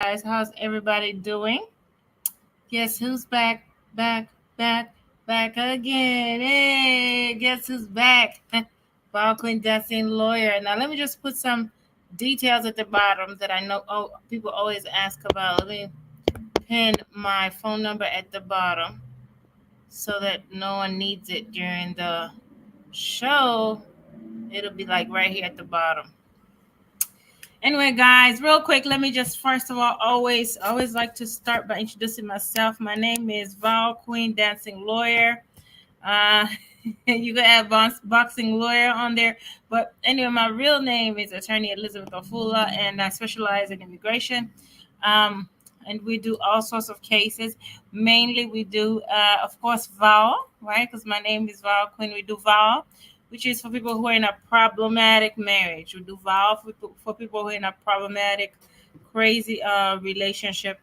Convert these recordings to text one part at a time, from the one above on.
Guys, how's everybody doing? Guess who's back, back, back, back again? Hey, guess who's back? Balkan dancing lawyer. Now, let me just put some details at the bottom that I know people always ask about. Let me pin my phone number at the bottom so that no one needs it during the show. It'll be like right here at the bottom. Anyway, guys, real quick, let me just first of all always like to start by introducing myself. My name is Val Queen Dancing Lawyer. Uh, you could add boxing lawyer on there, but anyway, my real name is Attorney Elizabeth Ofula, and I specialize in immigration. Um, and we do all sorts of cases. Mainly, we do, of course, Val, right? Because my name is Val Queen. We do Val, which is for people who are in a problematic marriage. We do Val for people who are in a problematic, crazy relationship,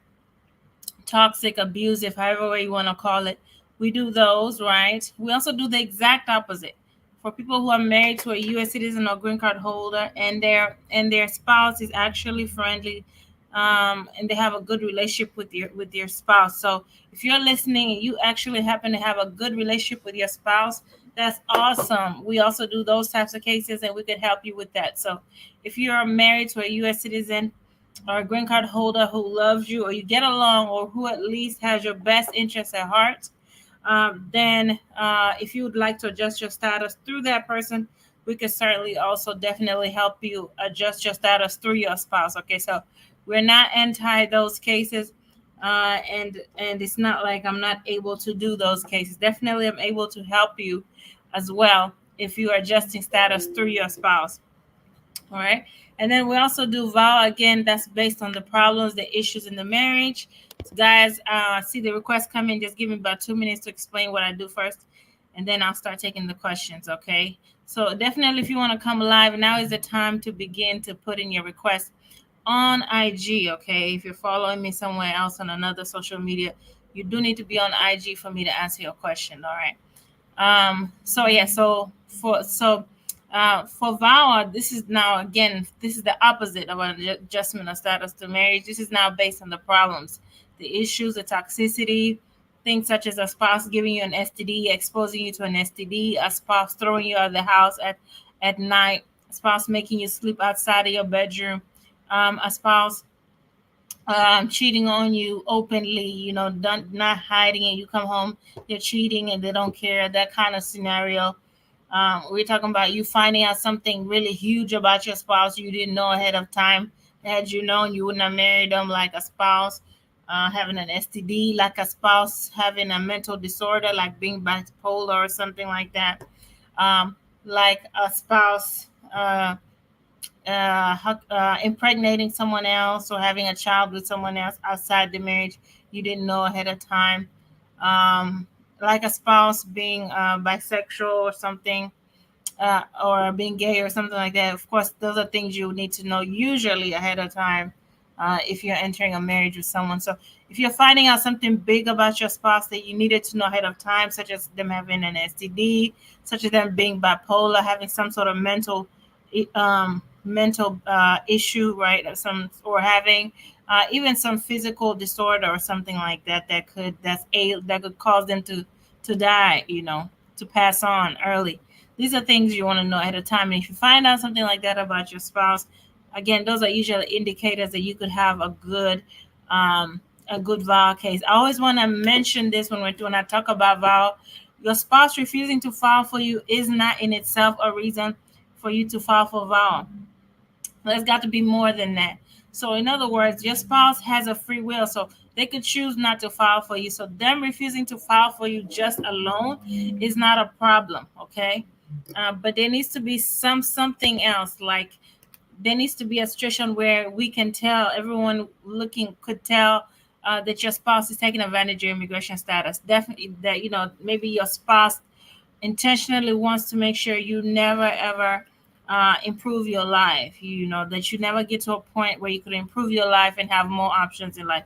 toxic, abusive, however way you want to call it. We do those, right? We also do the exact opposite for people who are married to a U.S. citizen or green card holder, and their spouse is actually friendly, and they have a good relationship with your spouse. So if you're listening and you actually happen to have a good relationship with your spouse, that's awesome. We also do those types of cases, and we could help you with that. So if you're married to a U.S. citizen or a green card holder who loves you or you get along or who at least has your best interests at heart, then if you would like to adjust your status through that person, we could certainly also definitely help you adjust your status through your spouse. Okay, so we're not anti those cases, and it's not like I'm not able to do those cases. Definitely, I'm able to help you as well if you are adjusting status through your spouse. All right. And then we also do vow again. That's based on the problems, the issues in the marriage. So guys, see the request coming. Just give me about 2 minutes to explain what I do first, and then I'll start taking the questions. Okay. So definitely, if you want to come live, now is the time to begin to put in your request on IG. Okay. If you're following me somewhere else on another social media, you do need to be on IG for me to answer your question. All right. So yeah, for VAWA, this is now again, this is the opposite of an adjustment of status to marriage. This is now based on the problems, the issues, the toxicity, things such as a spouse giving you an STD, exposing you to an STD, a spouse throwing you out of the house at night, a spouse making you sleep outside of your bedroom, a spouse cheating on you openly, not hiding it. You come home, they're cheating and they don't care, that kind of scenario. We're talking about you finding out something really huge about your spouse you didn't know ahead of time. Had you known, you wouldn't have married them, like a spouse having an STD, like a spouse having a mental disorder, like being bipolar or something like that. Like a spouse impregnating someone else or having a child with someone else outside the marriage you didn't know ahead of time, like a spouse being bisexual or something, or being gay or something like that. Of course, those are things you need to know usually ahead of time if you're entering a marriage with someone. So if you're finding out something big about your spouse that you needed to know ahead of time, such as them having an STD, such as them being bipolar, having some sort of mental issue, right? Or having even some physical disorder or something like that that could cause them to die, to pass on early. These are things you want to know ahead of time. And if you find out something like that about your spouse, again, those are usually indicators that you could have a good vow case. I always want to mention this when I talk about vow. Your spouse refusing to file for you is not in itself a reason for you to file for vow. There's got to be more than that. So, in other words, your spouse has a free will, so they could choose not to file for you. So, them refusing to file for you just alone is not a problem, okay? But there needs to be something else. Like there needs to be a situation where we can tell, everyone looking could tell that your spouse is taking advantage of your immigration status. Definitely, that maybe your spouse intentionally wants to make sure you never ever improve your life. That you never get to a point where you could improve your life and have more options in life.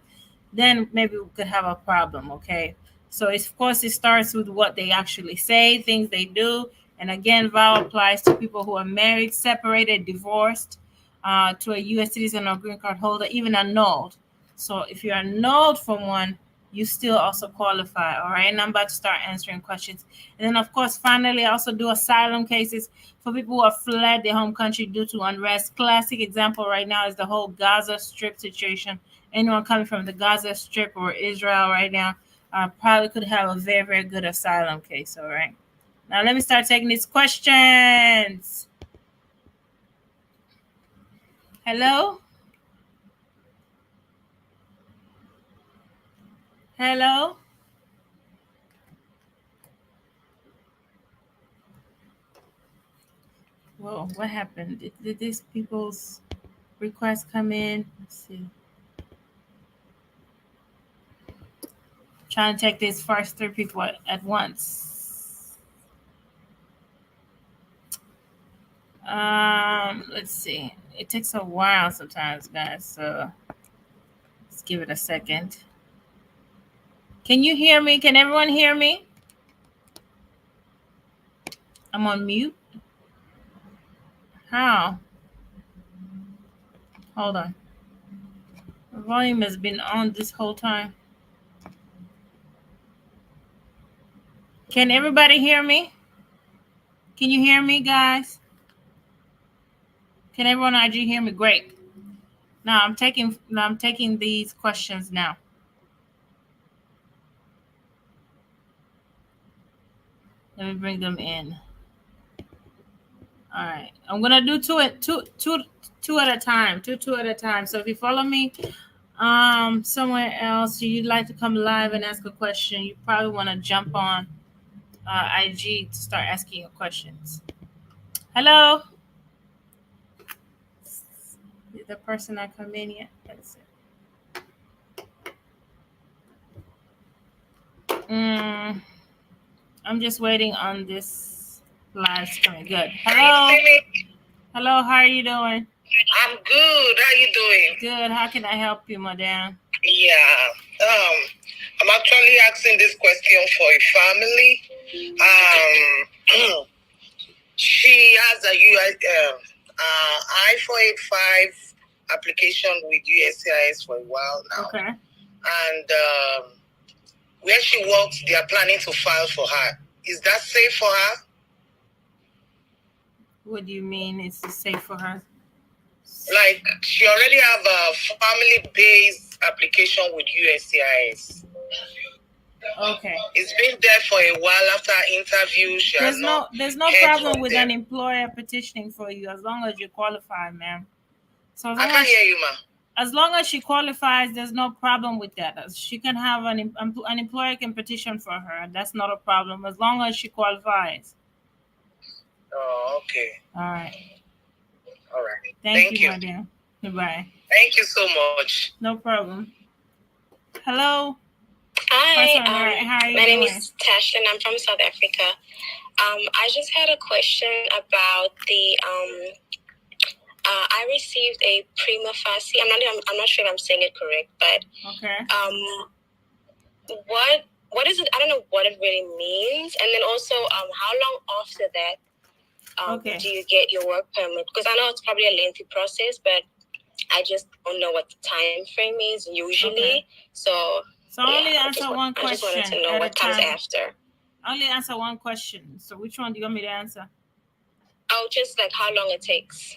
Then maybe we could have a problem. Okay, so of course it starts with what they actually say, things they do. And again, vow applies to people who are married, separated, divorced, to a U.S. citizen or green card holder, even annulled. So if you are annulled from one, you still also qualify. All right. And I'm about to start answering questions. And then, of course, finally, I also do asylum cases for people who have fled their home country due to unrest. Classic example right now is the whole Gaza Strip situation. Anyone coming from the Gaza Strip or Israel right now probably could have a very, very good asylum case. All right. Now, let me start taking these questions. Hello? Hello? Whoa, what happened? Did these people's requests come in? Let's see. Trying to take these first 3 people at once. Let's see. It takes a while sometimes, guys. So let's give it a second. Can you hear me? Can everyone hear me? I'm on mute. How? Hold on. The volume has been on this whole time. Can everybody hear me? Can you hear me, guys? Can everyone on IG hear me? Great. Now I'm taking these questions now. Let me bring them in. All right. I'm gonna do two at a time. Two at a time. So if you follow me somewhere else, you'd like to come live and ask a question, you probably want to jump on IG to start asking your questions. Hello? Did the person not come in yet? That's it. I'm just waiting on this live coming. Good. Hello? Hello, how are you doing? I'm good. How you doing? Good. How can I help you, madam? Yeah. I'm actually asking this question for a family. She has a I-485 application with USCIS for a while now. Okay. And where she works, they are planning to file for her. Is that safe for her? What do you mean it's safe for her? Like, she already have a family-based application with USCIS. Okay. It's been there for a while. After our interview, there's no problem with an employer petitioning for you as long as you qualify, ma'am. So I can't hear you, ma. As long as she qualifies, there's no problem with that. She can have an employer can petition for her. That's not a problem as long as she qualifies. Oh, okay. All right. All right. Thank you, madam. Goodbye. Thank you so much. No problem. Hello. Hi, how are you my doing? name is Tasha and I'm from South Africa. I just had a question about the I received a prima facie. I'm not sure if I'm saying it correct, but okay. What is it? I don't know what it really means. And then also how long after that do you get your work permit? Because I know it's probably a lengthy process, but I just don't know what the time frame is usually. Okay. So only answer one question. I just wanted to know what comes after. Only answer one question. So which one do you want me to answer? Oh, just like how long it takes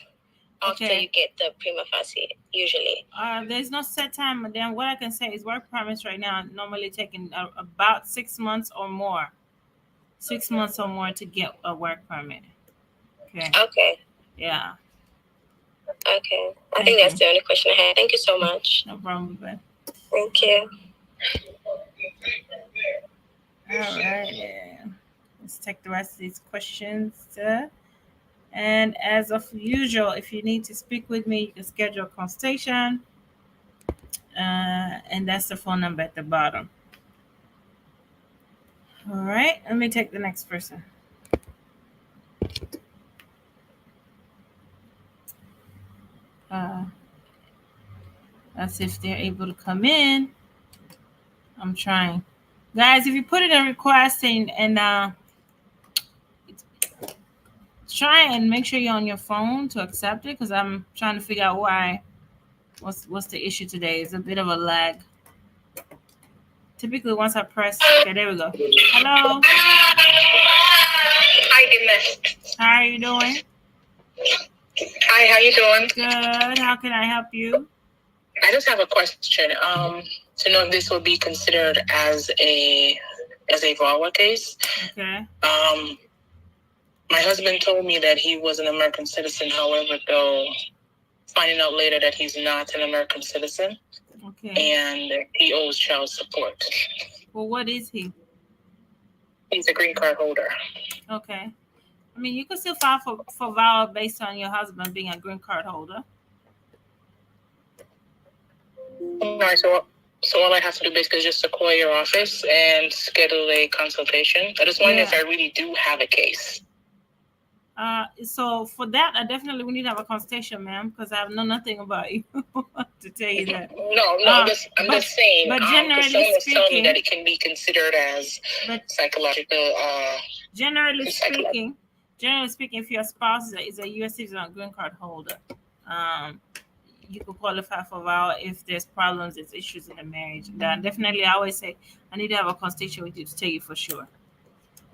after you get the prima facie, usually. There's no set time, madam. What I can say is work permits right now normally taking about 6 months or more. 6 months or more to get a work permit. Okay. Yeah. Okay. I think that's the only question I had. Thank you so much. No problem, babe. Thank you. All right. Let's take the rest of these questions. And as of usual, if you need to speak with me, you can schedule a consultation. And that's the phone number at the bottom. All right. Let me take the next person. That's if they're able to come in. I'm trying. Guys, if you put in a request and try and make sure you're on your phone to accept it, because I'm trying to figure out why What's the issue today? It's a bit of a lag. Typically, once I press, okay, there we go. Hello. Hi, Ines. How are you doing? Hi, how you doing? Good. How can I help you? I just have a question. To know if this will be considered as a VAWA case. Okay. My husband told me that he was an American citizen. However, though, finding out later that he's not an American citizen. Okay. And he owes child support. Well, what is he? He's a green card holder. Okay. I mean, you can still file for VAWA based on your husband being a green card holder. All right, so all I have to do basically is just to call your office and schedule a consultation. I just wonder if I really do have a case. So for that, I definitely we need to have a consultation, ma'am, because I know nothing about you to tell you that. No, I'm just saying. But generally someone was telling me speaking, that it can be considered as psychological. Generally speaking, if your spouse is a U.S. citizen or green card holder, you could qualify for VAWA if there's problems, there's issues in the marriage. Then definitely, I always say I need to have a consultation with you to tell you for sure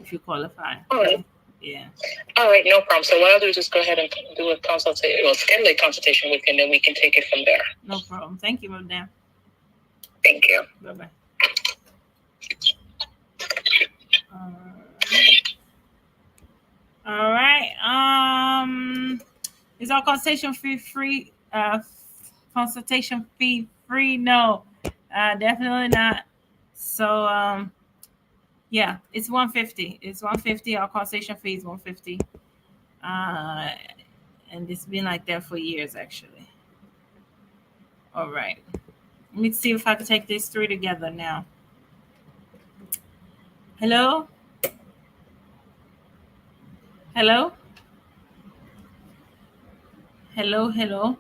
if you qualify. All right. Yeah. All right, no problem. So what I'll do is just go ahead and do a consultation, or schedule a consultation with you, and then we can take it from there. No problem. Thank you, madam. Thank you. Bye-bye. All right. Is our consultation fee free? Consultation fee free? No, definitely not. So yeah, it's $150. It's $150. Our consultation fee is $150. And it's been like that for years, actually. All right. Let me see if I can take these three together now. Hello? Hello? Hello?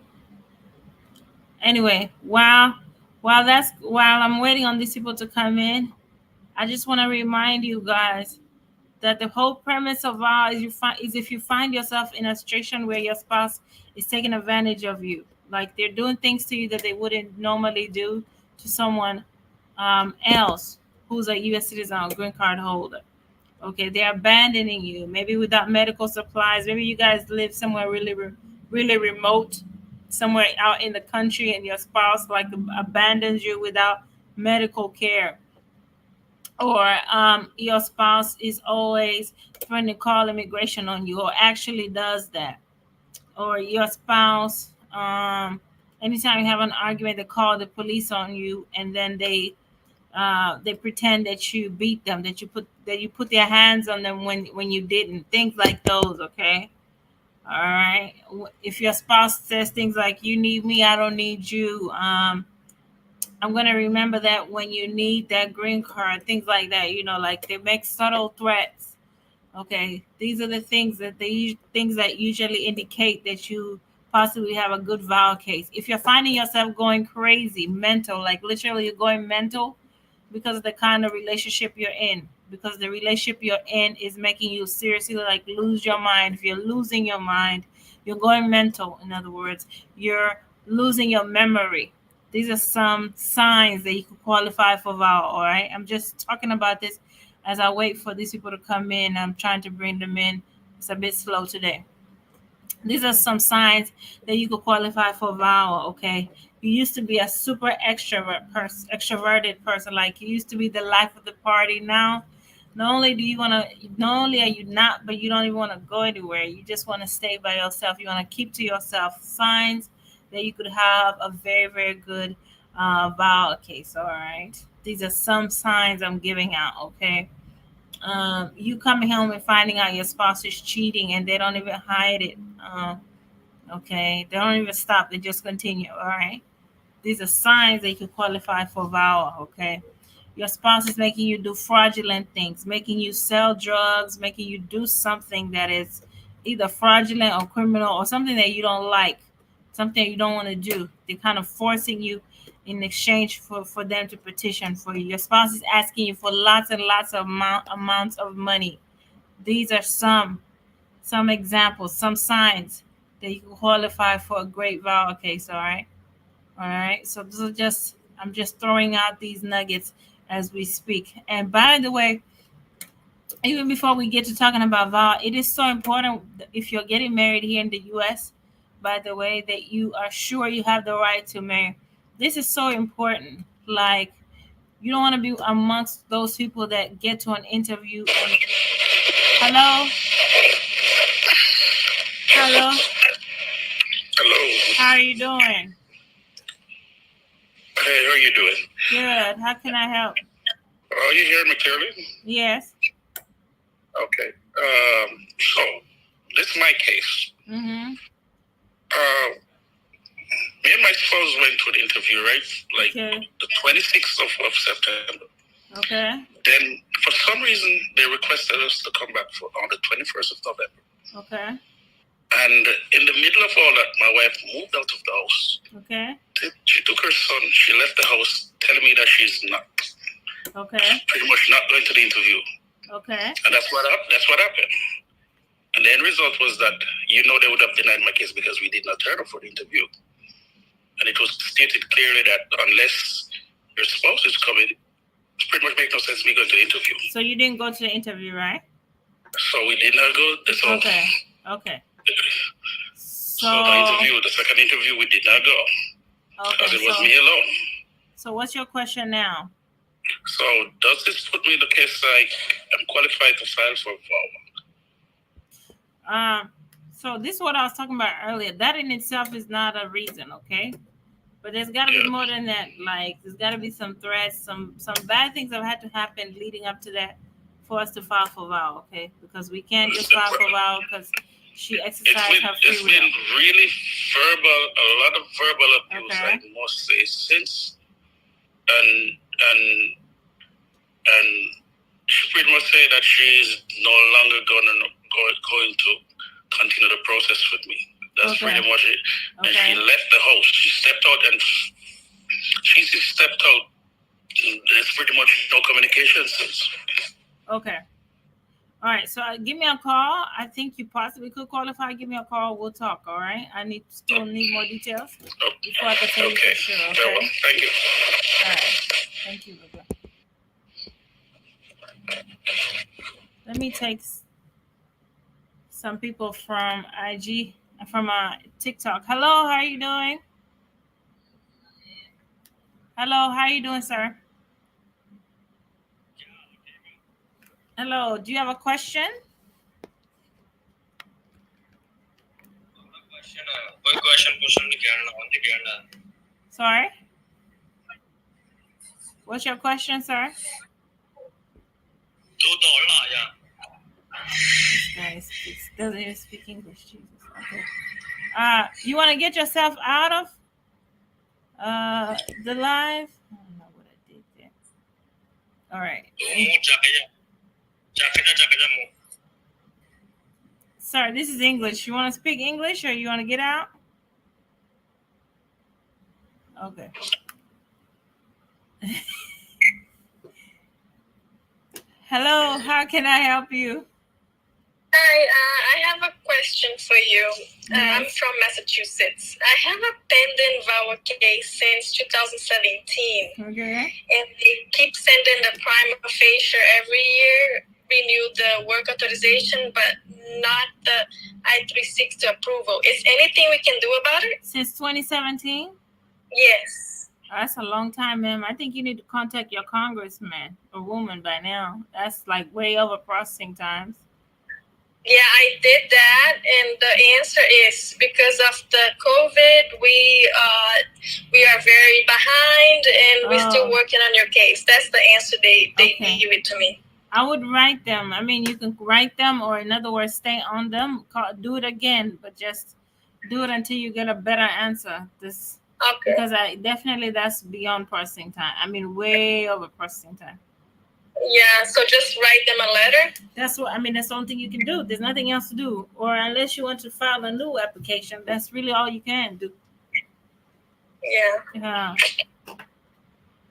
Anyway, while I'm waiting on these people to come in, I just want to remind you guys that the whole premise of VAWA is if you find yourself in a situation where your spouse is taking advantage of you, like they're doing things to you that they wouldn't normally do to someone else who's a U.S. citizen or green card holder. Okay, they're abandoning you, maybe without medical supplies. Maybe you guys live somewhere really remote, somewhere out in the country, and your spouse like abandons you without medical care. Or your spouse is always trying to call immigration on you, or actually does that. Or your spouse, anytime you have an argument, they call the police on you, and then they pretend that you beat them, that you put their hands on them when you didn't. Things like those, okay? All right. If your spouse says things like, "You need me, I don't need you," I'm going to remember that when you need that green card, things like that, like they make subtle threats. Okay. These are the things that usually indicate that you possibly have a good VAWA case. If you're finding yourself going crazy, mental, like literally you're going mental because of the kind of relationship you're in, because the relationship you're in is making you seriously like lose your mind. If you're losing your mind, you're going mental. In other words, you're losing your memory. These are some signs that you could qualify for VAWA. All right. I'm just talking about this as I wait for these people to come in. I'm trying to bring them in. It's a bit slow today. These are some signs that you could qualify for VAWA. Okay. You used to be a super extroverted person. Like you used to be the life of the party. Now, not only are you not, but you don't even want to go anywhere. You just want to stay by yourself. You want to keep to yourself. Signs that you could have a very, very good VAWA case. All right. These are some signs I'm giving out. Okay. You coming home and finding out your spouse is cheating and they don't even hide it. Okay. They don't even stop. They just continue. All right. These are signs that you can qualify for VAWA. Okay. Your spouse is making you do fraudulent things, making you sell drugs, making you do something that is either fraudulent or criminal or something that you don't like, something you don't want to do. They're kind of forcing you in exchange for them to petition for you. Your spouse is asking you for lots and lots of amounts of money. These are some examples, some signs that you can qualify for a great VAWA case. All right. All right. So this is just, I'm just throwing out these nuggets as we speak. And by the way, even before we get to talking about vow, it is so important if you're getting married here in the U.S., by the way, that you are sure you have the right to marry. This is so important. Like, you don't want to be amongst those people that get to an interview and, hello? Hello? Hello. How are you doing? Hey, how are you doing? Good. How can I help? Are you hearing me clearly? Yes. Okay. So, this is my case. Mm-hmm. Me and my spouse went to the interview, right? Like the 26th of September. Okay. Then, for some reason, they requested us to come back on the 21st of November. Okay. And in the middle of all that, my wife moved out of the house. Okay. She took her son. She left the house, telling me that she's not. Okay. Pretty much not going to the interview. Okay. And that's what happened. And the end result was that, they would have denied my case because we did not turn up for the interview. And it was stated clearly that unless your spouse is coming, it pretty much makes no sense me going to the interview. So you didn't go to the interview, right? So we did not go. Okay. Okay. So the second interview, we did not go. Okay. Because it was me alone. So what's your question now? So does this put me in the case like I'm qualified to file for VAWA? So this is what I was talking about earlier. That in itself is not a reason, okay? But there's got to be more than that. Like, there's got to be some threats, some bad things have had to happen leading up to that for us to file for VAWA, okay? Because we can't just file for VAWA because she exercised her free will. It's been really verbal, a lot of verbal abuse, I must say, since, and she pretty much said that she's no longer going to continue the process with me. That's pretty much it. And she left the house. She stepped out and there's pretty much no communication since. Okay. All right. So give me a call. I think you possibly could qualify. Give me a call. We'll talk. All right. I still need more details before I can tell you for sure. Okay. Well, thank you. All right. Thank you. Bye-bye. Let me take some people from IG, from TikTok. Hello, how are you doing? Hello, how are you doing, sir? Hello, do you have a question? Sorry? What's your question, sir? This guy doesn't even speak English, Jesus. Okay. You want to get yourself out of the live? I don't know what I did there. All right. Sir, this is English. You want to speak English or you want to get out? Okay. Hello, how can I help you? Hi, I have a question for you. I'm from Massachusetts. I have a pending VAWA case since 2017. Okay. And they keep sending the prima facie every year, renew the work authorization, but not the I-360 approval. Is anything we can do about it? Since 2017? Yes. That's a long time, ma'am. I think you need to contact your congressman or woman by now. That's like way over processing times. Yeah, I did that, and the answer is because of the COVID, we are very behind, and we're still working on your case. That's the answer they give it to me. I would write them. I mean, you can write them, or in other words, stay on them. Do it again, but just do it until you get a better answer. Because that's beyond processing time. I mean, way over processing time. Yeah, so just write them a letter? That's the only thing you can do. There's nothing else to do. Or unless you want to file a new application, that's really all you can do. Yeah. All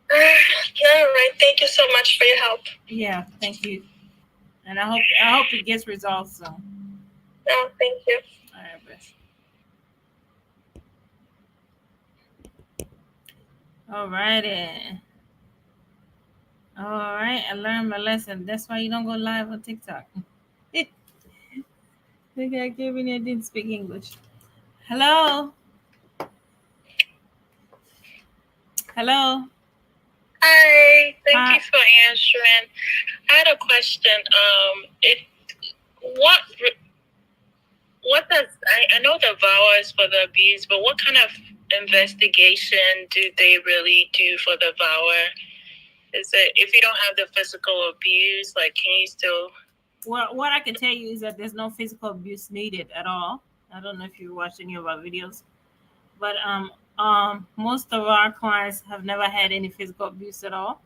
right. Thank you so much for your help. Yeah, thank you. And I hope it gets resolved soon. Oh, thank you. All right, best. All righty. All right, I learned my lesson. That's why you don't go live on TikTok. Think I came in here didn't speak English. Hello. Hello. Hi, thank you for answering. I had a question. What does I know the VAWA is for the abuse, but what kind of investigation do they really do for the VAWA? Is it if you don't have the physical abuse, like can you still? Well, what I can tell you is that there's no physical abuse needed at all. I don't know if you watched any of our videos, but most of our clients have never had any physical abuse at all.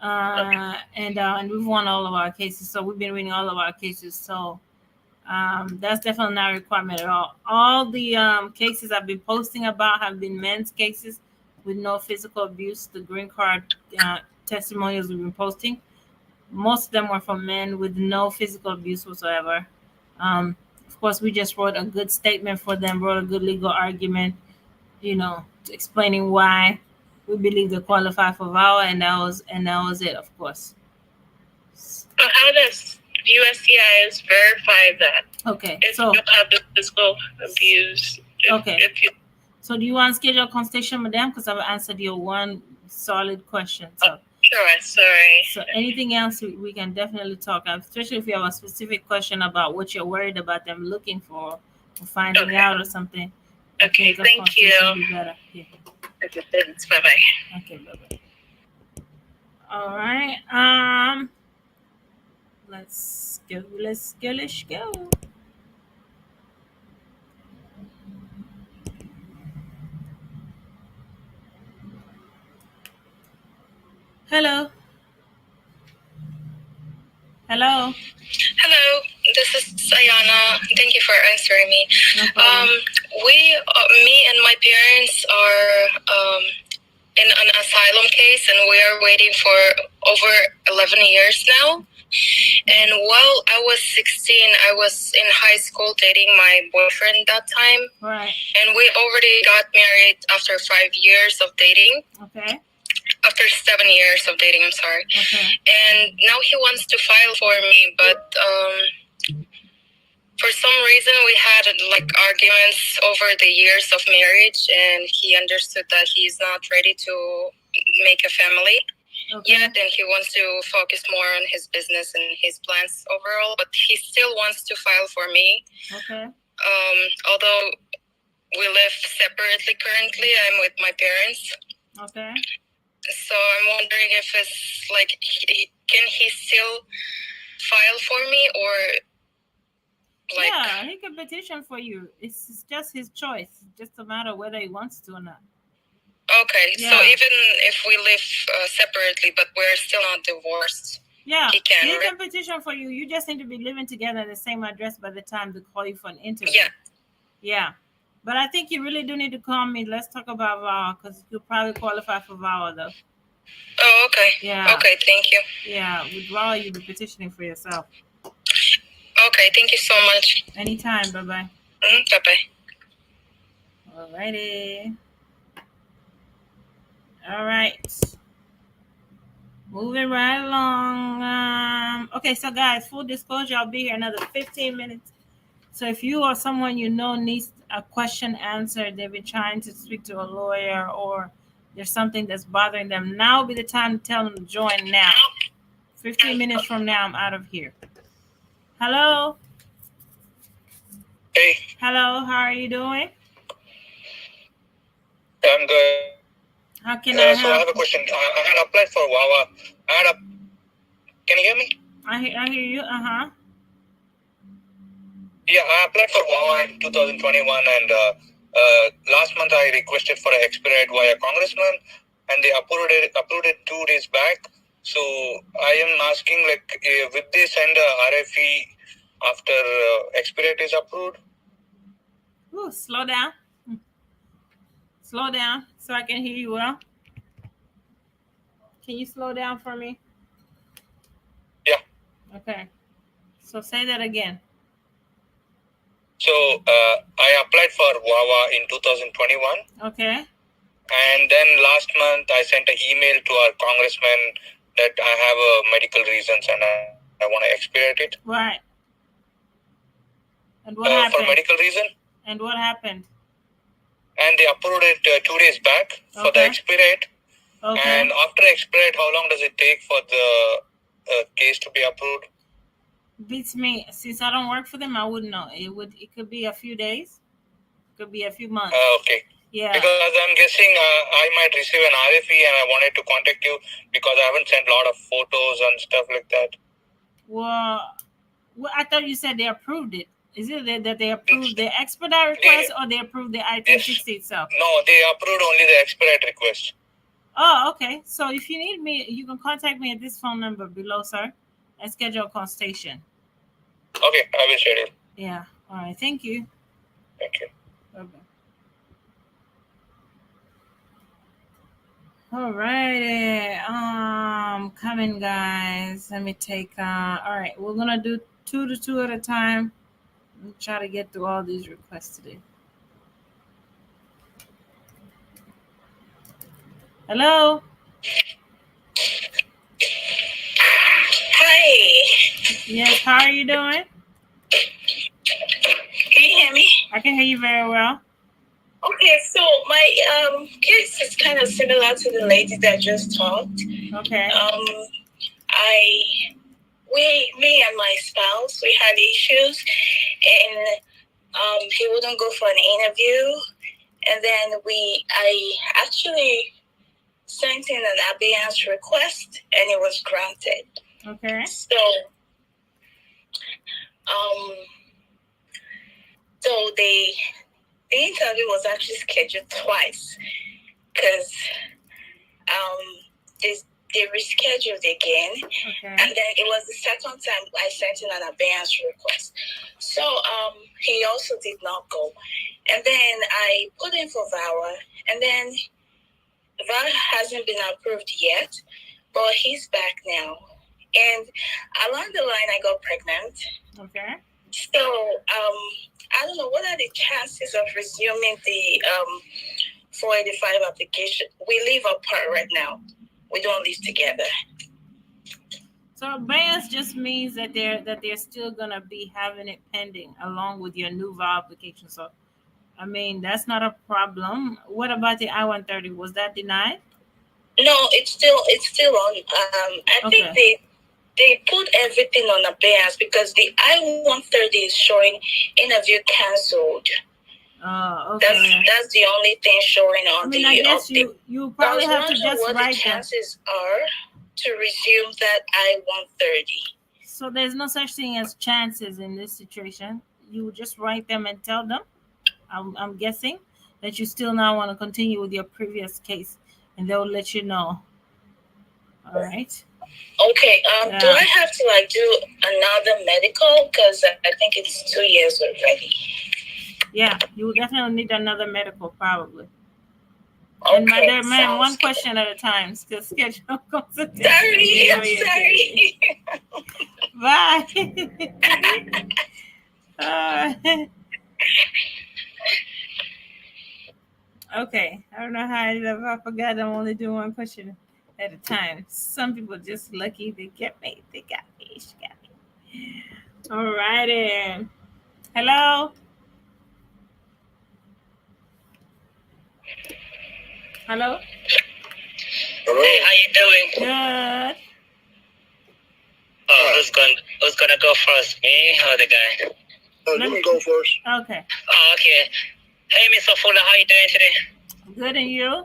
And we've won all of our cases, so we've been winning all of our cases. So that's definitely not a requirement at all. All the cases I've been posting about have been men's cases with no physical abuse. The green card testimonials we've been posting, most of them were from men with no physical abuse whatsoever. Of course, we just wrote a good statement for them, wrote a good legal argument, explaining why we believe they qualify for VAWA, and that was it, of course. So how does USCIS verify that? Okay, if you don't have the physical abuse. So do you want to schedule a consultation with them? Because I've answered your one solid question. So sure, sorry. So anything else we can definitely talk, especially if you have a specific question about what you're worried about them looking for or finding out or something. Okay, thank you. Better. Yeah. Okay, thanks. Bye-bye. Okay, bye-bye. All right. Let's go. Let's go. Hello. Hello. Hello, this is Ayana. Thank you for answering me. Me and my parents are in an asylum case, and we are waiting for over 11 years now. And while I was 16, I was in high school dating my boyfriend that time. Right. And we already got married after 5 years of dating. Okay. After 7 years of dating, I'm sorry. Okay. And now he wants to file for me, but for some reason we had arguments over the years of marriage, and he understood that he's not ready to make a family yet, and he wants to focus more on his business and his plans overall, but he still wants to file for me. Okay. Although we live separately currently, I'm with my parents. Okay. So I'm wondering if it's can he still file for me, or yeah, he can petition for you. It's just his choice. Just a matter of whether he wants to or not. Okay, yeah. So even if we live separately, but we're still not divorced, yeah, he can petition for you. You just need to be living together at the same address by the time they call you for an interview. Yeah. Yeah. But I think you really do need to call me. Let's talk about VAWA, because you'll probably qualify for VAWA, though. Oh, okay. Yeah. Okay, thank you. Yeah, with VAWA, you'll be petitioning for yourself. Okay, thank you so much. Anytime. Bye-bye. Bye-bye. Alrighty. All right. Moving right along. Okay, so guys, full disclosure, I'll be here another 15 minutes. So if you or someone you know needs a question answered, they've been trying to speak to a lawyer, or there's something that's bothering them, now would be the time to tell them to join now. 15 minutes from now, I'm out of here. Hello? Hey. Hello, how are you doing? I'm good. How can I help? So I have a question. I had applied for VAWA. Can you hear me? I hear you. Uh-huh. Yeah, I applied for VAWA in 2021, and last month I requested for an expedite via congressman, and they approved it 2 days back. So I am asking, will they send a RFE after expedite is approved? Ooh, slow down. Slow down so I can hear you well. Can you slow down for me? Yeah. Okay. So say that again. So I applied for VAWA in 2021. Okay. And then last month, I sent an email to our congressman that I have medical reasons and I want to expedite it. Right. And what happened? For medical reason. And what happened? And they approved it 2 days back for the expedite. Okay. And after expedite, how long does it take for the case to be approved? Beats me. Since I don't work for them, I wouldn't know. It could be a few days. It could be a few months. Okay. Yeah. Because I'm guessing I might receive an RFE and I wanted to contact you because I haven't sent a lot of photos and stuff like that. Well, I thought you said they approved it. Is it that they approved the expedite request or they approved the I-360 itself? No, they approved only the expedite request. Oh, okay. So if you need me, you can contact me at this phone number below, sir, and schedule a consultation. Okay, I will schedule. Yeah. All right. Thank you. Thank you. Okay. All righty. Coming, guys. Let me take. All right, we're gonna do 2 to 2 at a time. Let me try to get through all these requests today. Hello. Hi. Yes. How are you doing? Can you hear me? I can hear you very well. Okay, so my case is kind of similar to the lady that just talked. Okay. Me and my spouse, we had issues, and he wouldn't go for an interview, and then I actually sent in an abeyance request, and it was granted. Okay. So, the interview was actually scheduled twice because they rescheduled again. Okay. And then it was the second time I sent in an abeyance request. So he also did not go. And then I put in for VAWA, and then VAWA hasn't been approved yet, but he's back now. And along the line, I got pregnant. Okay. So I don't know, what are the chances of resuming the 485 application? We live apart right now. We don't live together. So abeyance just means that they're still gonna be having it pending along with your new VAWA application. So, I mean, that's not a problem. What about the I-130? Was that denied? No, it's still on. I think they put everything on abeyance because the I-130 is showing interview cancelled. Okay. That's the only thing showing on. I mean, I guess you probably have to just what write the chances are to resume that I-130. So there's no such thing as chances in this situation. You would just write them and tell them. I'm guessing that you still now want to continue with your previous case, and they'll let you know. All right. Okay. Do I have to do another medical? Because I think it's 2 years already. Yeah, you will definitely need another medical, probably. Okay, and my dear man, one question at a time. Still schedule consultation. Sorry, I'm sorry. Bye. Okay, I don't know how I forgot I'm only doing one question at a time. Some people just lucky they get me. They got me. She got me. All righty. Hello. Hello. Hello. Hey, how you doing? Good. Who's gonna go first? Me or the guy? You can go first. Okay. Oh, okay. Hey, Mr. Fuller, how you doing today? Good, and you?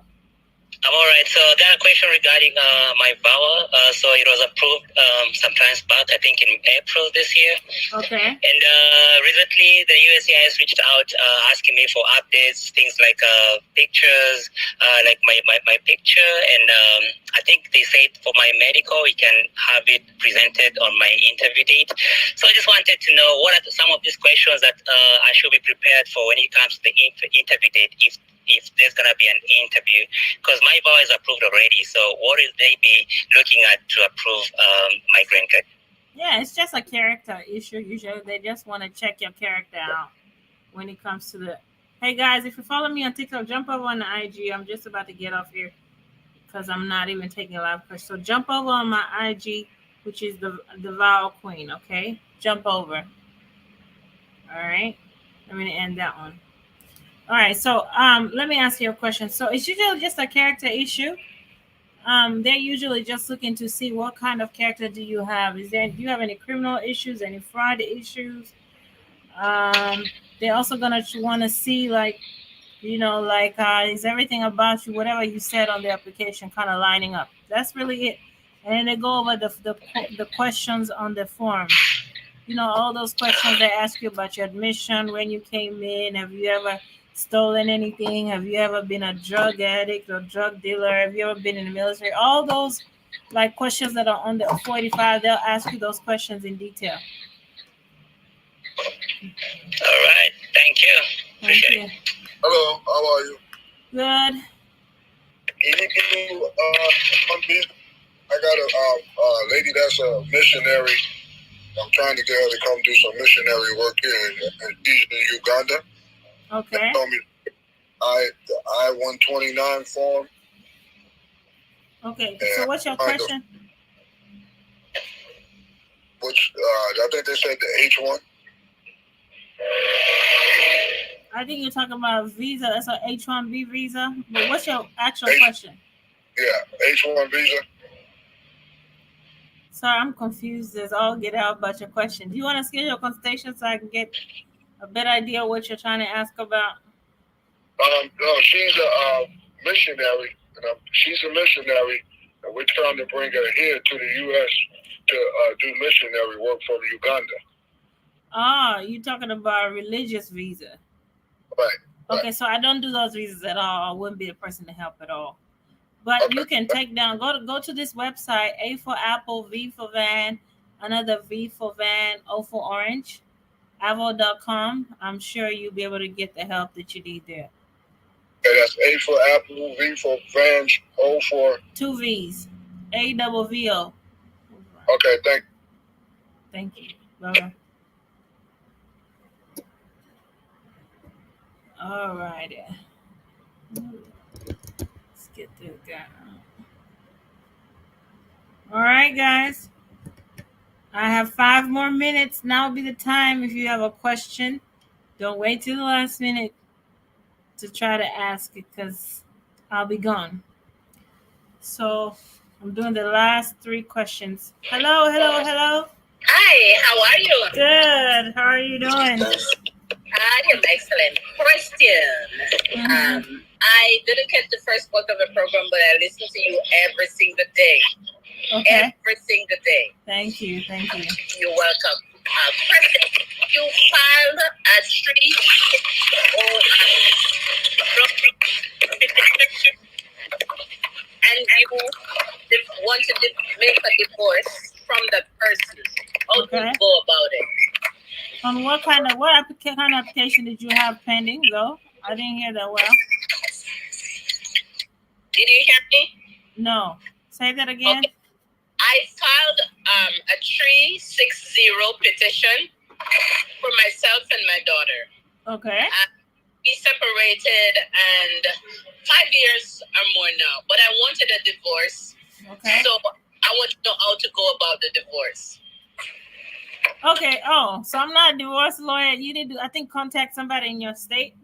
I'm all right. So I got a question regarding my VAWA. So it was approved sometimes back, I think in April this year. Okay. And recently the USCIS reached out asking me for updates, things like pictures, like my picture. And I think they said for my medical, we can have it presented on my interview date. So I just wanted to know what are some of these questions that I should be prepared for when it comes to the interview date, if there's going to be an interview, because my VAWA is approved already. So what will they be looking at to approve my green card? Yeah, it's just a character issue. Usually they just want to check your character out when it comes to the Hey guys, if you follow me on TikTok, jump over on the IG. I'm just about to get off here because I'm not even taking a live question. So jump over on my IG, which is the Vowel Queen. Okay, jump over. All right, let me end that one. All right, so let me ask you a question. So it's usually just a character issue. They're usually just looking to see what kind of character do you have. Do you have any criminal issues, any fraud issues? They're also gonna want to see like, is everything about you, whatever you said on the application, kind of lining up? That's really it. And then they go over the questions on the form. All those questions they ask you about your admission, when you came in, have you ever stolen anything, have you ever been a drug addict or drug dealer, have you ever been in the military, all those like questions that are on the 45, they'll ask you those questions in detail. All right, thank you. Thank you. Hello, how are you? Good. Can you do I got a lady that's a missionary. I'm trying to get her to come do some missionary work here in Uganda. Okay. They told me the I-129 form. Okay, so what's your question? Which I think they said the H1. I think you're talking about a visa. That's an H-1B visa. But what's your actual question? Yeah, H-1 visa. Sorry, I'm confused as all get out about your question. Do you want to schedule a consultation so I can get a better idea of what you're trying to ask about? No, she's a missionary. She's a missionary, and we're trying to bring her here to the U.S. to do missionary work from Uganda. Ah, you're talking about a religious visa. Right. Okay, so I don't do those visas at all. I wouldn't be the person to help at all. But okay, you can take down, go to this website, A for Apple, V for Van, another V for Van, O for Orange, avo.com. I'm sure you'll be able to get the help that you need there. Okay, that's A for Apple, V for Vans, O for... 2 V's. AVVO. Okay, thank you. Bye-bye. All righty. Let's get this guy. All right, guys. I have 5 more minutes. Now will be the time if you have a question. Don't wait till the last minute to try to ask it because I'll be gone. So I'm doing the last 3 questions. Hello. Hi, how are you? Good. How are you doing? I am excellent. Question. I didn't catch the first part of the program, but I listen to you every single day. Okay. Every single day. Thank you. You're welcome. Question. You filed a street and you want to make a divorce from the person. How do you go about it? On what kind of application did you have pending, though? I didn't hear that well. Did you hear me? No. Say that again. Okay. I filed a 360 petition for myself and my daughter. Okay. We separated and 5 years or more now, but I wanted a divorce. Okay. So I want to know how to go about the divorce. Okay. Oh, so I'm not a divorce lawyer. You need to, I think, contact somebody in your state.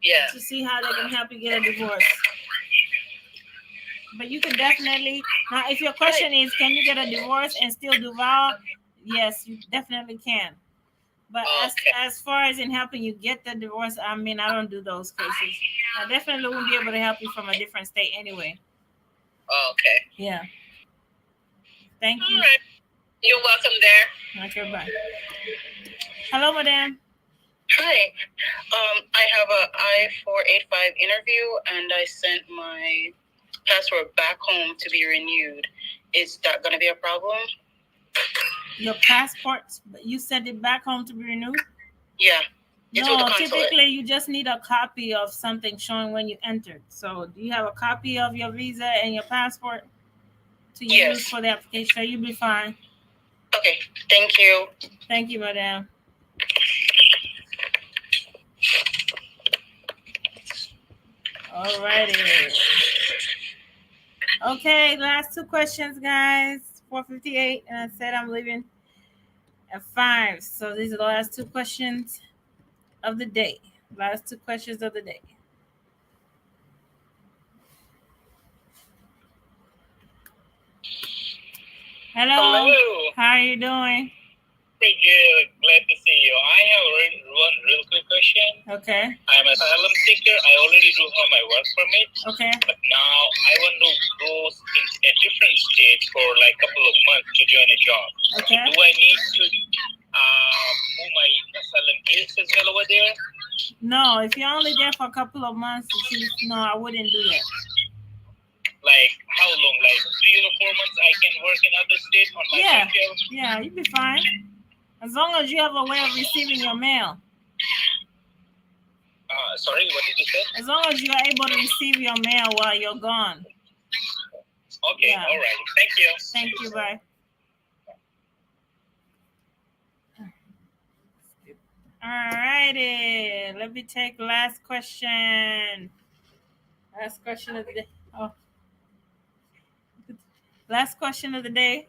Yeah. To see how they can help you get a divorce. But you can definitely, now if your question is, can you get a divorce and still do vow? Yes, you definitely can. But as far as in helping you get the divorce, I mean, I don't do those cases. I definitely won't be able to help you from a different state anyway. Okay. Yeah. Thank you. All right. You're welcome there. Okay, bye. Hello, madam. Hi. I have a I-485 interview, and I sent my passport back home to be renewed. Is that going to be a problem? Your passport, you sent it back home to be renewed? Yeah. No, typically you just need a copy of something showing when you entered. So do you have a copy of your visa and your passport to use for the application? So you'll be fine. Okay. Thank you. Thank you, madam. All righty. Okay, last two questions, guys. 4:58, and I said I'm leaving at 5. So these are the last two questions of the day. Last two questions of the day. Hello. Hello. How are you doing? Pretty good. Glad to see you. I have one real quick question. Okay. I'm an asylum seeker. I already do have my work permit. Okay. But now I want to go in a different state for like a couple of months to join a job. Okay. Do I need to move my asylum case as well over there? No, if you're only there for a couple of months, no, I wouldn't do that. Like how long? Like 3 or 4 months I can work in other states on my schedule? Yeah, you'll be fine. As long as you have a way of receiving your mail. Sorry, what did you say? As long as you are able to receive your mail while you're gone. Okay, all right. Thank you. Thank you, bye. All righty. Let me take last question. Last question of the day. Oh. Last question of the day.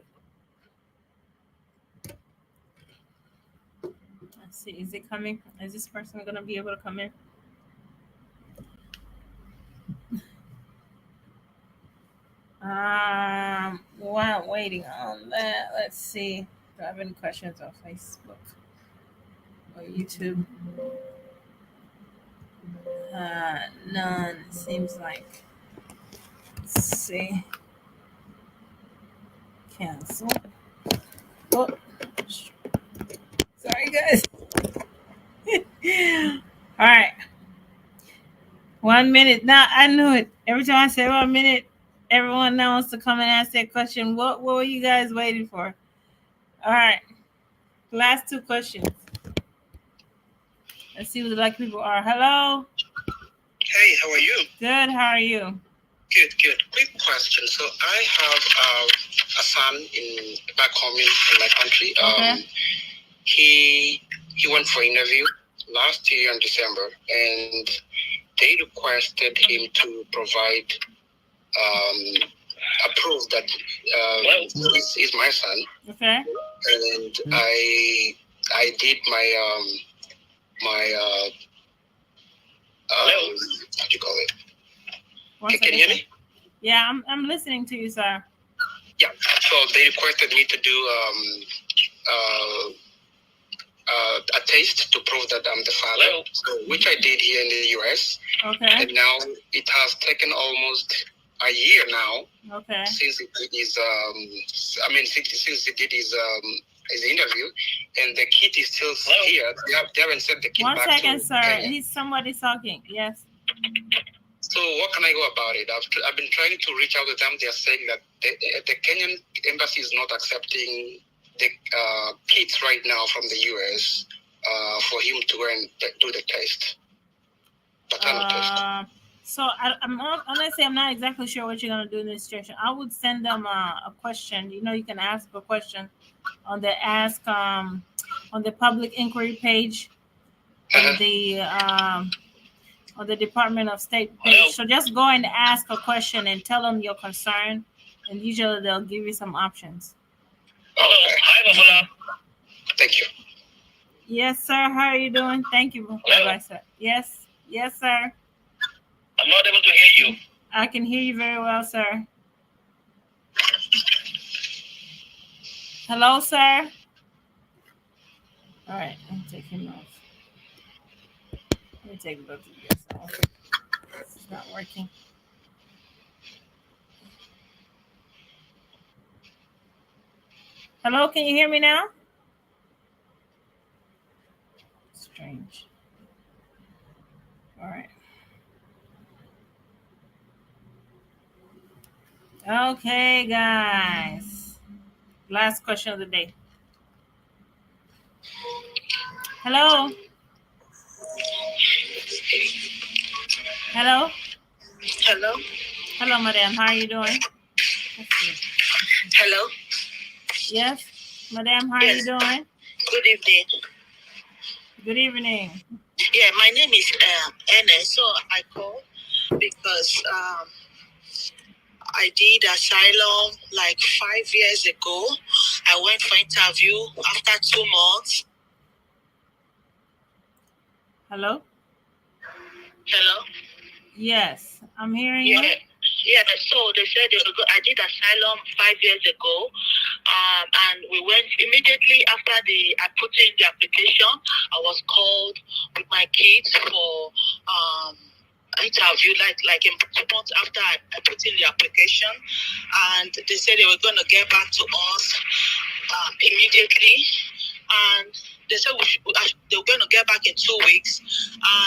Let's see. Is it coming? Is this person going to be able to come in? While waiting on that, let's see. Do I have any questions on Facebook or YouTube? None. Seems like. Let's see. Cancel. Oh, sorry, guys. All right. 1 minute. Now I knew it. Every time I say 1 minute, everyone now wants to come and ask that question. What were you guys waiting for? All right. Last two questions. Let's see what the lucky people are. Hello. Hey, how are you? Good. How are you? Good. Quick question. So I have a son back home in my country. Okay. He went for interview last year in December, and they requested him to provide a proof that he's my son. Okay. And I did my what do you call it? Can you hear me? Yeah, I'm listening to you, sir. Yeah. So they requested me to do a test to prove that I'm the father, which I did here in the US. Okay. And now it has taken almost a year now. Okay. Since it is since he did his interview, and the kid is still here. They haven't sent the kid back. 1 second, sir. Kenya. Somebody talking. Yes. So what can I go about it? I've been trying to reach out to them. They're saying that the Kenyan embassy is not accepting the kids right now from the US for him to go and do the test. Test. So honestly, I'm not exactly sure what you're gonna do in this situation. I would send them a question. You know, you can ask a question on the on the public inquiry page on the Department of State page. So just go and ask a question and tell them your concern, and usually they'll give you some options. Okay. Hi, thank you. Yes, sir. How are you doing? Thank you. Bye, sir. Yes, sir. I'm not able to hear you. I can hear you very well, sir. Hello, sir. All right, I'll take him off. Let me take both of you guys off. This is not working. Hello, can you hear me now? Strange. All right. Okay, guys. Last question of the day. Hello? Hello? Hello? Hello, madam. How are you doing? Hello? Yes? Madam, how are you doing? Good evening. Good evening. Yeah, my name is Anna. So I called because I did asylum like 5 years ago. I went for interview after 2 months. Hello? Hello? Yes, I'm hearing you. Yeah, so they said I did asylum 5 years ago, and we went immediately after I put in the application. I was called with my kids for interview, like 2 months after I put in the application, and they said they were going to get back to us immediately, and they said they were going to get back in 2 weeks.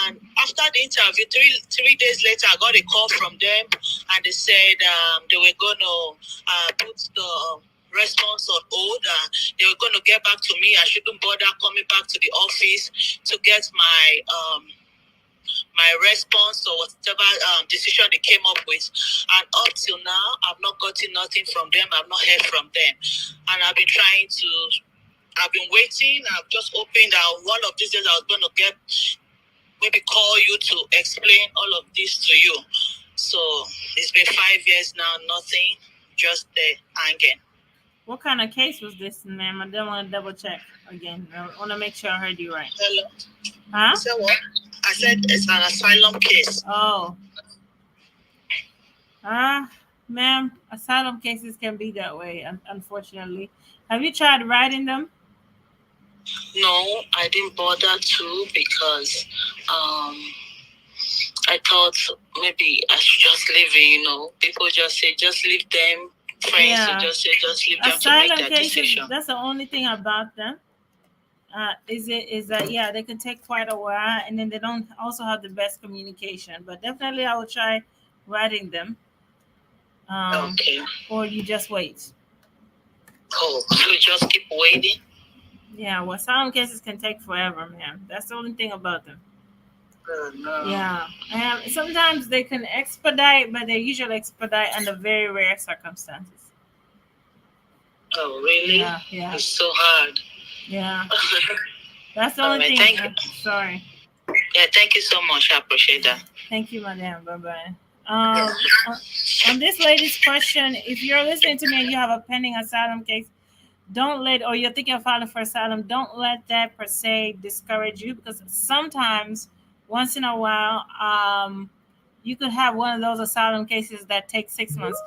And after the interview, three days later, I got a call from them, and they said they were going to put the response on hold. They were going to get back to me. I shouldn't bother coming back to the office to get my response or whatever decision they came up with. And up till now, I've not gotten nothing from them. I've not heard from them. And I've been waiting. I've just hoping that one of these days I was going to maybe call you to explain all of this to you. So it's been 5 years now, nothing, just hanging. What kind of case was this, ma'am? I don't want to double check again. I want to make sure I heard you right. Hello? Huh? You said what? I said it's an asylum case. Oh. Ma'am, asylum cases can be that way, unfortunately. Have you tried writing them? No, I didn't bother to because I thought maybe I should just leave it, People just say, just leave them. Friends will just say, just leave them asylum to make that cases, decision. That's the only thing about them. Is that they can take quite a while, and then they don't also have the best communication. But definitely, I will try writing them. Okay. Or you just wait. Oh, you just keep waiting. Yeah, well, asylum cases can take forever, man. That's the only thing about them. No. Yeah, and sometimes they can expedite, but they usually expedite under very rare circumstances. Oh, really? Yeah. It's so hard. Yeah. That's the only thing. Thank you. Sorry. Yeah, thank you so much. I appreciate that. Thank you, madam. Bye-bye. On this lady's question, if you're listening to me and you have a pending asylum case, or you're thinking of filing for asylum, don't let that per se discourage you, because sometimes, once in a while, you could have one of those asylum cases that take 6 months.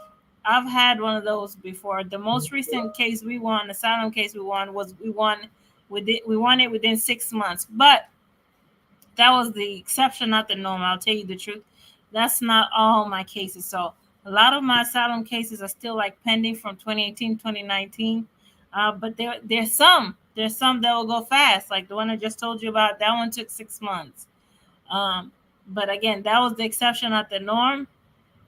I've had one of those before. The most recent case asylum case we won it within 6 months. But that was the exception, not the norm. I'll tell you the truth. That's not all my cases. So a lot of my asylum cases are still like pending from 2018, 2019. But there's some that will go fast. Like the one I just told you about, that one took 6 months. But again, that was the exception, not the norm.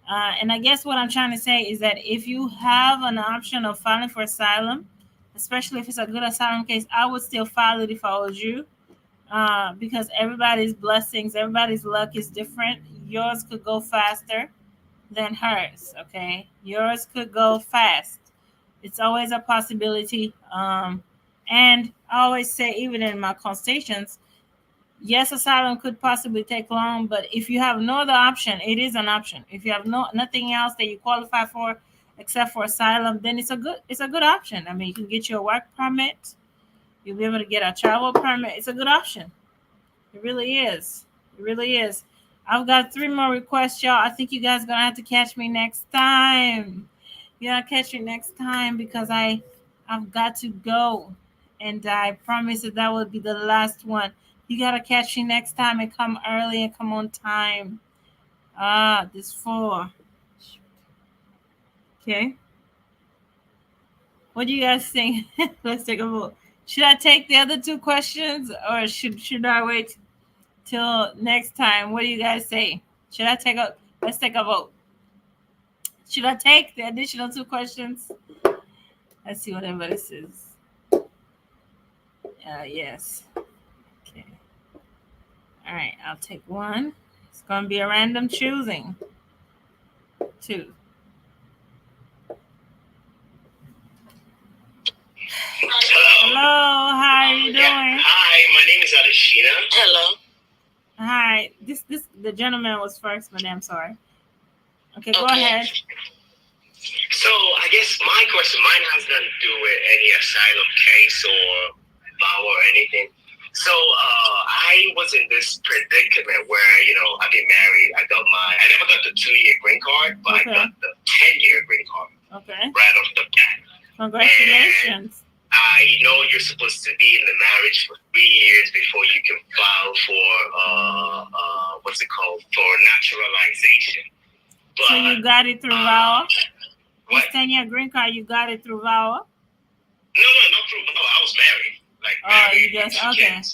And I guess what I'm trying to say is that if you have an option of filing for asylum, especially if it's a good asylum case, I would still file it if I was you. Because everybody's blessings, everybody's luck is different. Yours could go faster than hers, okay? Yours could go fast. It's always a possibility. And I always say, even in my consultations, yes, asylum could possibly take long, but if you have no other option, it is an option. If you have nothing else that you qualify for except for asylum, then it's a good option. I mean, you can get your work permit. You'll be able to get a travel permit. It's a good option. It really is. It really is. I've got 3 more requests, y'all. I think you guys are going to have to catch me next time. You got to catch me next time because I've got to go. And I promise that will be the last one. You got to catch me next time and come early and come on time. This 4. Okay. What do you guys think? Let's take a vote. Should I take the other 2 questions or should I wait till next time? What do you guys say? Let's take a vote. Should I take the additional 2 questions? Let's see what everybody says. Yes. Okay. All right, I'll take 1. It's going to be a random choosing. 2. Hello, how are you doing? Hi, my name is Alishina. Hello. Hi. The gentleman was first, madam. Sorry. Okay, go ahead. So I guess my question, mine has nothing to do with any asylum case or law or anything. So I was in this predicament where, I've been married. I never got the 2-year green card, but I got the 10-year green card. Okay. Right off the bat. Congratulations. And I know you're supposed to be in the marriage for 3 years before you can file for what's it called, for naturalization. But, so you got it through VAWA? What? This 10-year green card, you got it through VAWA? No, not through VAWA. I was married. You just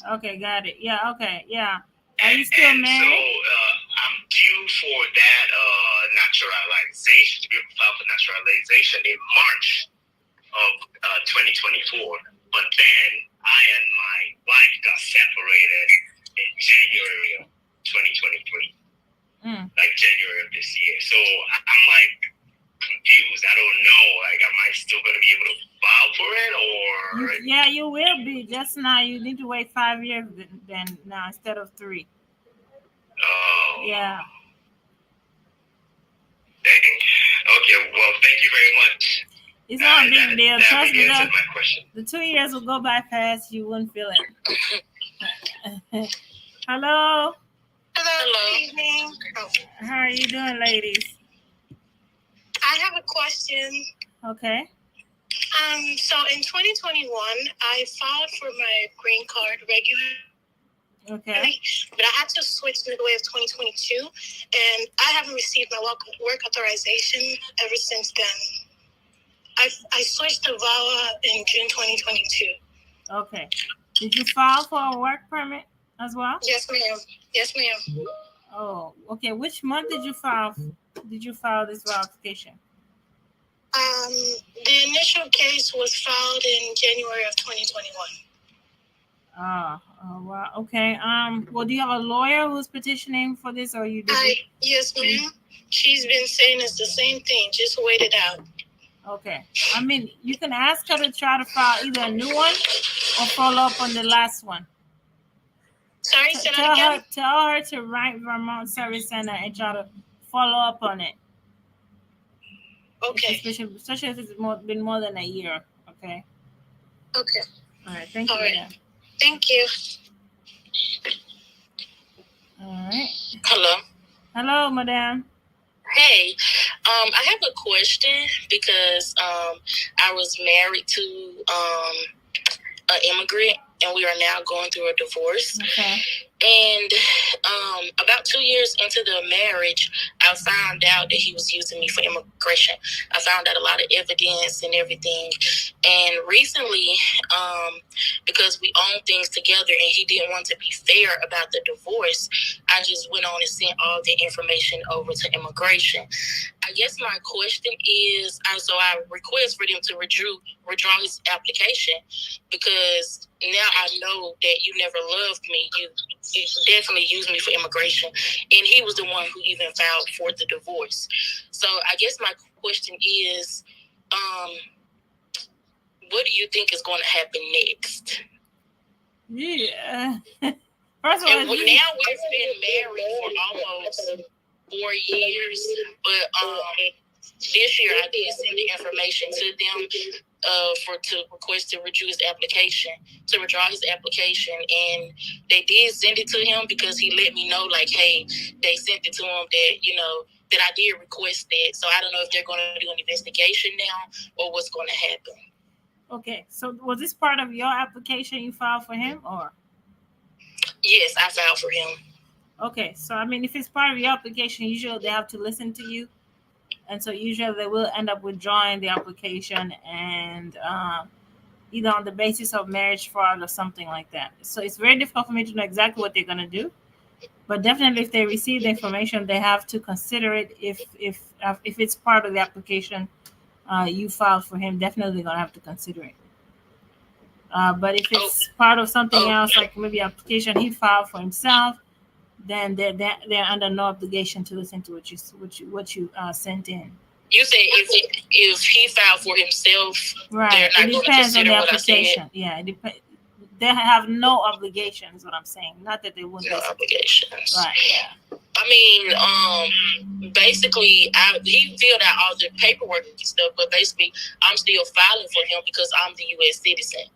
okay, got it. Yeah, okay, yeah. Are you still married? So I'm due for that naturalization, to be able to file for naturalization in March of 2024. But then I and my wife got separated in January of 2023. Like January of this year. So I'm confused. I don't know. Am I still going to be able to file for it, or? Yeah, you will be. Just now, you need to wait 5 years then now instead of 3. Oh. Yeah. Dang. Okay. Well, thank you very much. It's not a big deal. Trust me, my question. The 2 years will go by fast. You wouldn't feel it. Hello. Hello. Good evening. How are you doing, ladies? I have a question. Okay. So in 2021, I filed for my green card regularly. Okay. But I had to switch midway of 2022, and I haven't received my work authorization ever since then. I switched to VAWA in June 2022. Okay. Did you file for a work permit as well? Yes, ma'am. Yes, ma'am. Oh, okay. Which month did you file? Did you file this application? The initial case was filed in January of 2021. Oh, wow. Okay. Well, do you have a lawyer who's petitioning for this, or you did? Yes, ma'am. She's been saying it's the same thing. Just wait it out. Okay. I mean, you can ask her to try to file either a new one or follow up on the last one. Sorry, say that again? Tell her to write Vermont Service Center and try to follow up on it. Okay. Especially if it's been more than a year. Okay. Okay. All right. Thank you. All right. Thank you. All right. Hello. Hello, madam. Hey, I have a question because I was married to an immigrant, and we are now going through a divorce. Okay. And about 2 years into the marriage, I found out that he was using me for immigration. I found out a lot of evidence and everything. And recently, because we own things together and he didn't want to be fair about the divorce, I just went on and sent all the information over to immigration. I guess my question is, so I request for them to withdraw his application, because now I know that you never loved me. You definitely used me for immigration, and he was the one who even filed for the divorce. So I guess my question is, what do you think is going to happen next? Yeah. First of all, and now we've been married for almost 4 years, but this year I did send the information to them to request to withdraw his application, and they did send it to him because he let me know, like, hey, they sent it to him that I did request it. So I don't know if they're going to do an investigation now or what's going to happen. Okay, so was this part of your application you filed for him, or? Yes, I filed for him. Okay, so I mean, if it's part of your application, usually they have to listen to you, and so usually they will end up withdrawing the application, and either on the basis of marriage fraud or something like that. So it's very difficult for me to know exactly what they're going to do, but definitely if they receive the information, they have to consider it. If it's part of the application you filed for him, definitely going to have to consider it. But if it's part of something else, like maybe application he filed for himself, then they're under no obligation to listen to what you sent in. You say if he filed for himself, right? They're not it depends on the application. Yeah, it depends. they have no obligations. What I'm saying, not that they wouldn't. No obligations. Right. Yeah. I mean, basically, he filled out all the paperwork and stuff, but basically, I'm still filing for him because I'm the U.S. citizen.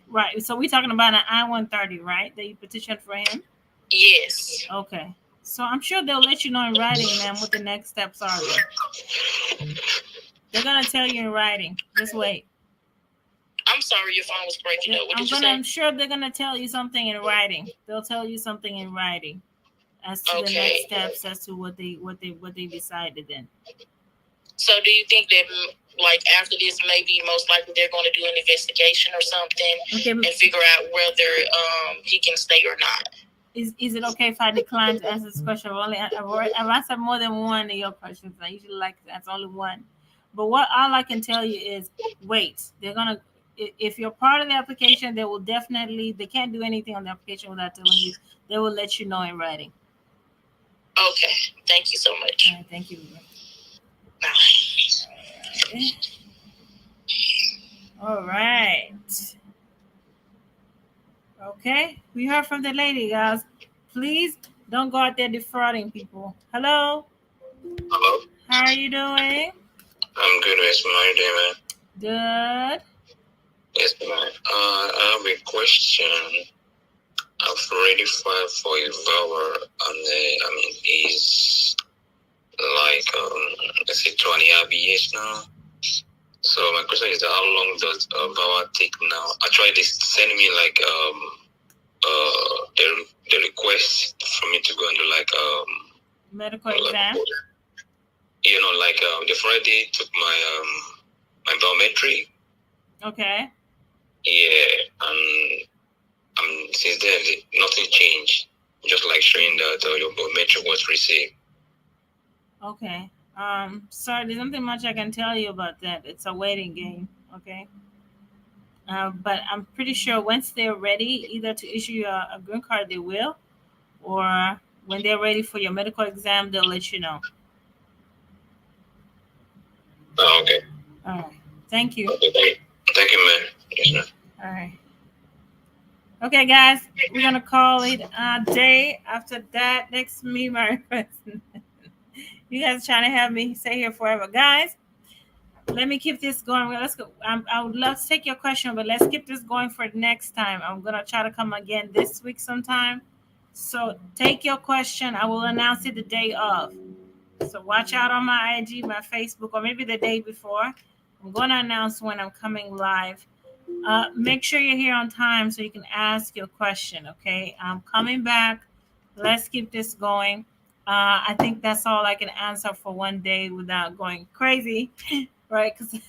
Right. So we're talking about an I-130, right? That you petitioned for him. Yes. Okay. So I'm sure they'll let you know in writing, ma'am, what the next steps are. They're gonna tell you in writing. Just wait. I'm sorry, your phone was breaking up. What did you say? I'm sure they're gonna tell you something in writing. They'll tell you something in writing as to the next steps, as to what they decided then. So do you think that, like, after this, maybe most likely they're going to do an investigation or something, and figure out whether he can stay or not? Is it okay if I decline to answer this question? I've answered more than one of your questions. I usually like to answer only one. But all I can tell you is wait. They're gonna, if you're part of the application, they will definitely, they can't do anything on the application without telling you. They will let you know in writing. Okay. Thank you so much. All right, thank you. Okay. All right. Okay, we heard from the lady, guys. Please don't go out there defrauding people. Hello. Hello. How are you doing? I'm good. Yes, ma'am. How you doing, man? Good. Yes, ma'am. I have a question. I've already filed for a VAWA, and it's like let's say 20 RBH now. So my question is, how long does VAWA take now? Actually, they send me like the request for me to go and do like medical exam. You know, like the Friday took my my biometric. Okay. Yeah, and since then nothing changed. Just like showing that your biometric was received. Okay. Sorry, there's nothing much I can tell you about that. It's a waiting game. Okay. But I'm pretty sure once they're ready, either to issue you a green card, they will, or when they're ready for your medical exam, they'll let you know. Oh, okay. All right. Thank you. Okay, thank you, man. Yes, ma'am. All right. Okay, guys, we're gonna call it a day. After that, next me, my request. You guys are trying to have me stay here forever, guys. Let me keep this going. Let's go. I would love to take your question, but let's keep this going for next time. I'm gonna try to come again this week sometime. So take your question. I will announce it the day of. So watch out on my IG, my Facebook, or maybe the day before. I'm gonna announce when I'm coming live. Make sure you're here on time so you can ask your question. Okay, I'm coming back. Let's keep this going. I think that's all I can answer for one day without going crazy. Right, because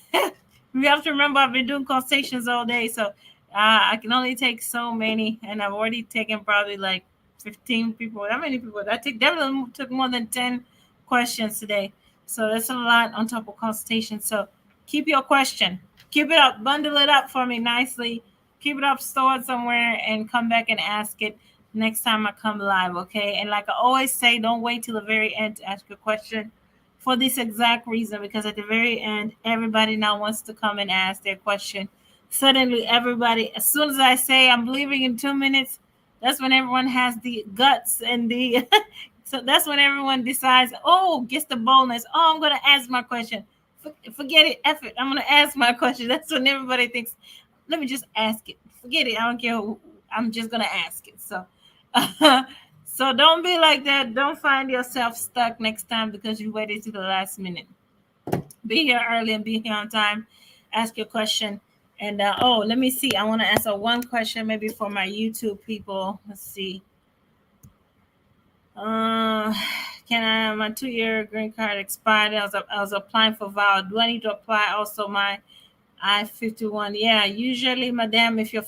we have to remember I've been doing consultations all day, so I can only take so many, and I've already taken probably like 15 people. How many people? Definitely took more than 10 questions today, so that's a lot on top of consultation. So keep your question, keep it up, bundle it up for me nicely, keep it up, store it somewhere, and come back and ask it next time I come live, okay? And like I always say, don't wait till the very end to ask your question. For this exact reason, because at the very end, everybody now wants to come and ask their question. Suddenly, everybody, as soon as I say I'm leaving in 2 minutes, that's when everyone has the guts and the, so that's when everyone decides, gets the boldness. I'm going to ask my question. Forget it, F it. I'm going to ask my question. That's when everybody thinks, let me just ask it. Forget it. I don't care who, I'm just going to ask it. So, so don't be like that. Don't find yourself stuck next time because you waited to the last minute. Be here early and be here on time. Ask your question. And let me see. I want to answer one question maybe for my YouTube people. Let's see. My 2-year green card expired. I was applying for VAWA. Do I need to apply also my I-51? Yeah, usually, madam, if you're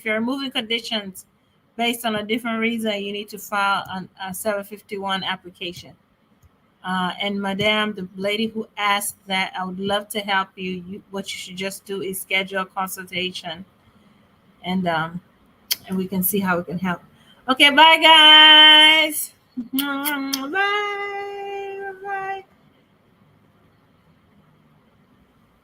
removing conditions based on a different reason, you need to file a 751 application. And madam, the lady who asked that, I would love to help you. What you should just do is schedule a consultation, and we can see how we can help. Okay, bye guys. Bye.